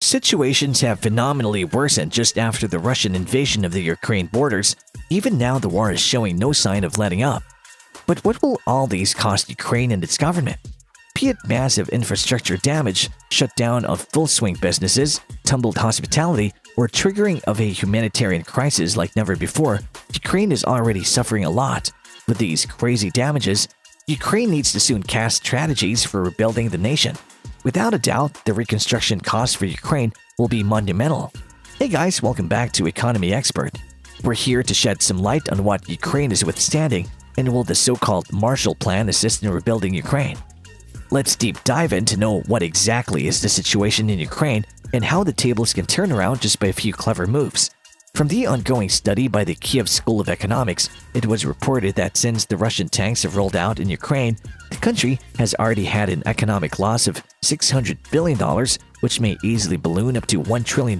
Situations have phenomenally worsened just after the Russian invasion of the Ukraine borders. Even now, the war is showing no sign of letting up. But what will all these cost Ukraine and its government? Be it massive infrastructure damage, shutdown of full-swing businesses, tumbled hospitality, or triggering of a humanitarian crisis like never before, Ukraine is already suffering a lot. With these crazy damages, Ukraine needs to soon cast strategies for rebuilding the nation. Without a doubt, the reconstruction cost for Ukraine will be monumental. Hey guys, welcome back to Economy Expert. We're here to shed some light on what Ukraine is withstanding and will the so-called Marshall Plan assist in rebuilding Ukraine. Let's deep dive in to know what exactly is the situation in Ukraine and how the tables can turn around just by a few clever moves. From the ongoing study by the Kiev School of Economics, it was reported that since the Russian tanks have rolled out in Ukraine, the country has already had an economic loss of $600 billion, which may easily balloon up to $1 trillion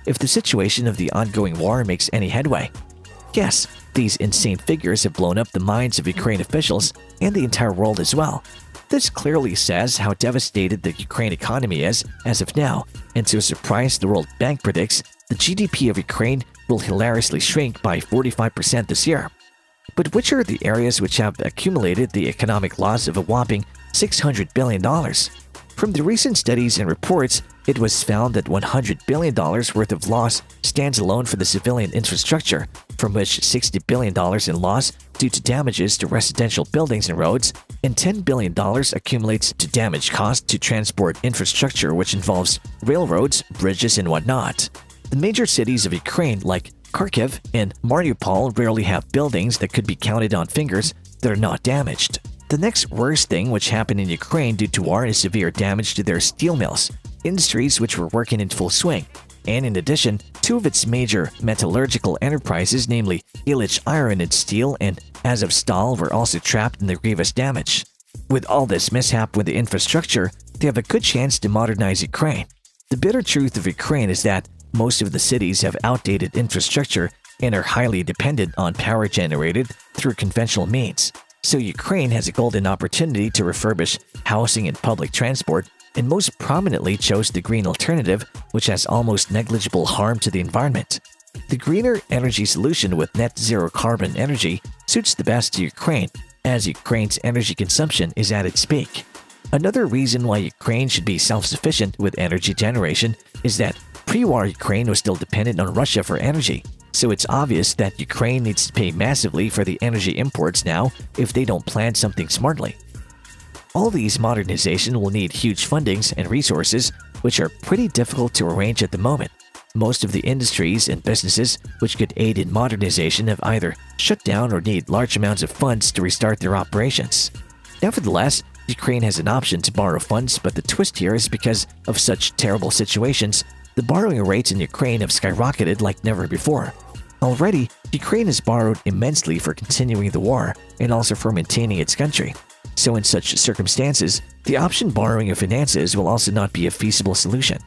if the situation of the ongoing war makes any headway. Yes, these insane figures have blown up the minds of Ukraine officials and the entire world as well. This clearly says how devastated the Ukraine economy is as of now, and to a surprise, the World Bank predicts the GDP of Ukraine will hilariously shrink by 45% this year. But which are the areas which have accumulated the economic loss of a whopping $600 billion? From the recent studies and reports, it was found that $100 billion worth of loss stands alone for the civilian infrastructure, from which $60 billion in loss due to damages to residential buildings and roads, and $10 billion accumulates to damage cost to transport infrastructure, which involves railroads, bridges, and whatnot. The major cities of Ukraine like Kharkiv and Mariupol rarely have buildings that could be counted on fingers that are not damaged. The next worst thing which happened in Ukraine due to war is severe damage to their steel mills, industries which were working in full swing. And in addition, two of its major metallurgical enterprises, namely Ilyich Iron and Steel and Azovstal, were also trapped in the grievous damage. With all this mishap with the infrastructure, they have a good chance to modernize Ukraine. The bitter truth of Ukraine is that most of the cities have outdated infrastructure and are highly dependent on power generated through conventional means. So Ukraine has a golden opportunity to refurbish housing and public transport, and most prominently chose the green alternative, which has almost negligible harm to the environment. The greener energy solution with net zero carbon energy suits the best to Ukraine, as Ukraine's energy consumption is at its peak. Another reason why Ukraine should be self-sufficient with energy generation is that pre-war Ukraine was still dependent on Russia for energy, so it's obvious that Ukraine needs to pay massively for the energy imports now if they don't plan something smartly. All these modernization will need huge fundings and resources, which are pretty difficult to arrange at the moment. Most of the industries and businesses which could aid in modernization have either shut down or need large amounts of funds to restart their operations. Nevertheless, Ukraine has an option to borrow funds, but the twist here is because of such terrible situations, the borrowing rates in Ukraine have skyrocketed like never before. Already, Ukraine has borrowed immensely for continuing the war and also for maintaining its country. So in such circumstances, the option borrowing of finances will also not be a feasible solution.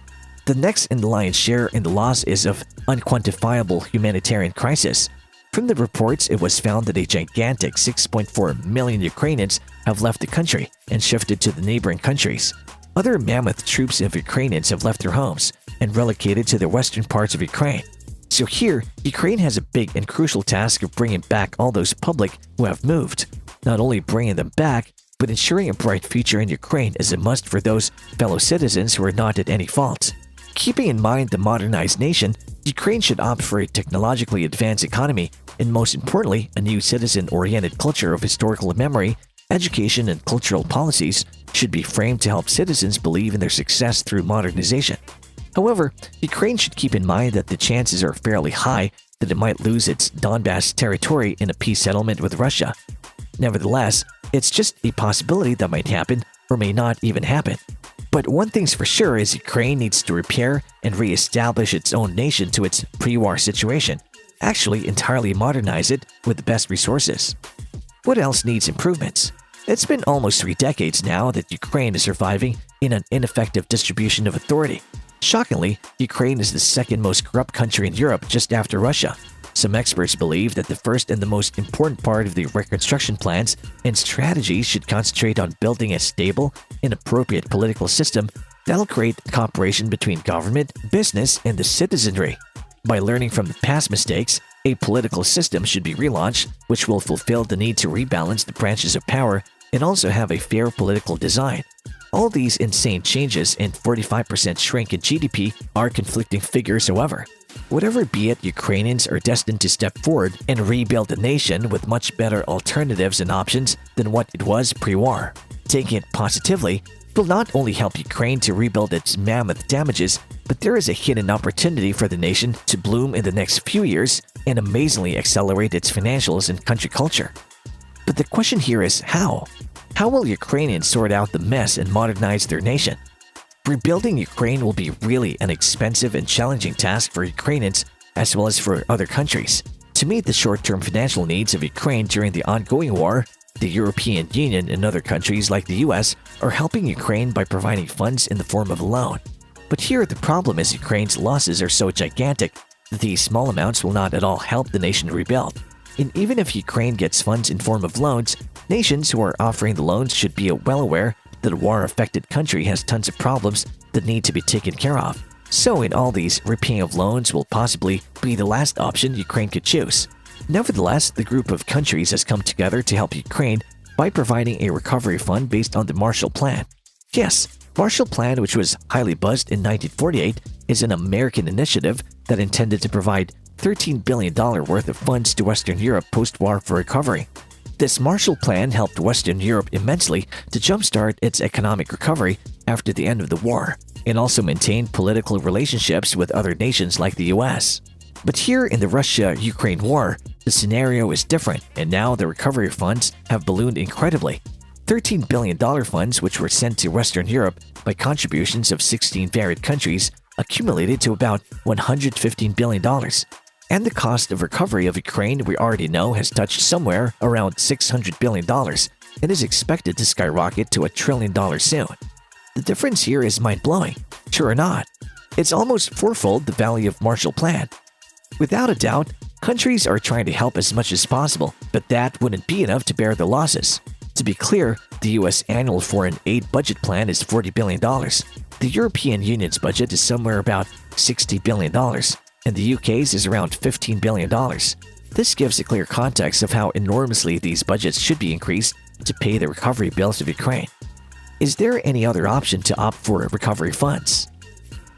The next in the lion's share in the loss is of unquantifiable humanitarian crisis. From the reports, it was found that a gigantic 6.4 million Ukrainians have left the country and shifted to the neighboring countries. Other mammoth troops of Ukrainians have left their homes and relocated to the western parts of Ukraine. So here, Ukraine has a big and crucial task of bringing back all those public who have moved. Not only bringing them back, but ensuring a bright future in Ukraine is a must for those fellow citizens who are not at any fault. Keeping in mind the modernized nation, Ukraine should opt for a technologically advanced economy and most importantly, a new citizen-oriented culture of historical memory, education, and cultural policies should be framed to help citizens believe in their success through modernization. However, Ukraine should keep in mind that the chances are fairly high that it might lose its Donbas territory in a peace settlement with Russia. Nevertheless, it's just a possibility that might happen or may not even happen. But one thing's for sure is Ukraine needs to repair and re-establish its own nation to its pre-war situation, actually entirely modernize it with the best resources. What else needs improvements? It's been almost 3 decades now that Ukraine is surviving in an ineffective distribution of authority. Shockingly, Ukraine is the second most corrupt country in Europe just after Russia. Some experts believe that the first and the most important part of the reconstruction plans and strategies should concentrate on building a stable and appropriate political system That'll create cooperation between government, business, and the citizenry. By learning from the past mistakes, a political system should be relaunched, which will fulfill the need to rebalance the branches of power and also have a fair political design. All these insane changes and 45% shrink in GDP are conflicting figures, however. Whatever be it, Ukrainians are destined to step forward and rebuild the nation with much better alternatives and options than what it was pre-war. Taking it positively will not only help Ukraine to rebuild its mammoth damages, but there is a hidden opportunity for the nation to bloom in the next few years and amazingly accelerate its financials and country culture. But the question here is how? How will Ukrainians sort out the mess and modernize their nation? Rebuilding Ukraine will be really an expensive and challenging task for Ukrainians as well as for other countries. To meet the short-term financial needs of Ukraine during the ongoing war, the European Union and other countries like the US are helping Ukraine by providing funds in the form of a loan. But here the problem is Ukraine's losses are so gigantic that these small amounts will not at all help the nation rebuild. And even if Ukraine gets funds in form of loans, nations who are offering the loans should be well aware that a war-affected country has tons of problems that need to be taken care of. So in all these, repaying of loans will possibly be the last option Ukraine could choose. Nevertheless, the group of countries has come together to help Ukraine by providing a recovery fund based on the Marshall Plan. Yes, Marshall Plan, which was highly buzzed in 1948, is an American initiative that intended to provide $13 billion worth of funds to Western Europe post-war for recovery. This Marshall Plan helped Western Europe immensely to jumpstart its economic recovery after the end of the war, and also maintain political relationships with other nations like the US. But here in the Russia-Ukraine war, the scenario is different, and now the recovery funds have ballooned incredibly. $13 billion funds, which were sent to Western Europe by contributions of 16 varied countries, accumulated to about $115 billion. And the cost of recovery of Ukraine, we already know, has touched somewhere around $600 billion and is expected to skyrocket to $1 trillion soon. The difference here is mind-blowing, true or not. It's almost fourfold the value of Marshall Plan. Without a doubt, countries are trying to help as much as possible, but that wouldn't be enough to bear the losses. To be clear, the US annual foreign aid budget plan is $40 billion. The European Union's budget is somewhere about $60 billion, and the UK's is around $15 billion. This gives a clear context of how enormously these budgets should be increased to pay the recovery bills of Ukraine. Is there any other option to opt for recovery funds?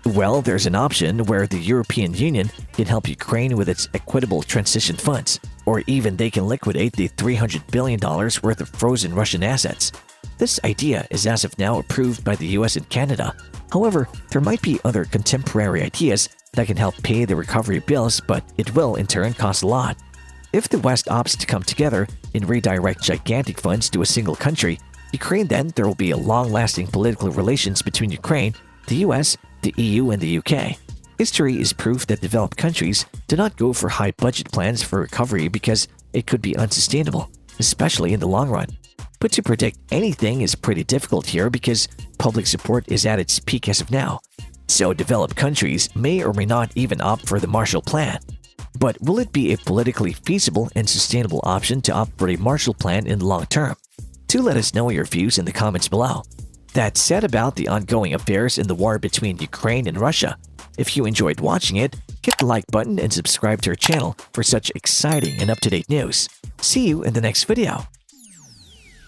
Well, there's an option where the European Union can help Ukraine with its equitable transition funds, or even they can liquidate the $300 billion worth of frozen Russian assets. This idea is as of now approved by the US and Canada. However, there might be other contemporary ideas that can help pay the recovery bills, but it will in turn cost a lot. If the West opts to come together and redirect gigantic funds to a single country, Ukraine, then there will be a long-lasting political relations between Ukraine, the US, the EU, and the UK. History is proof that developed countries do not go for high budget plans for recovery because it could be unsustainable, especially in the long run. But to predict anything is pretty difficult here because public support is at its peak as of now. So developed countries may or may not even opt for the Marshall Plan. But will it be a politically feasible and sustainable option to opt for a Marshall Plan in the long term? Do let us know your views in the comments below. That said about the ongoing affairs in the war between Ukraine and Russia. If you enjoyed watching it, hit the like button and subscribe to our channel for such exciting and up-to-date news. See you in the next video.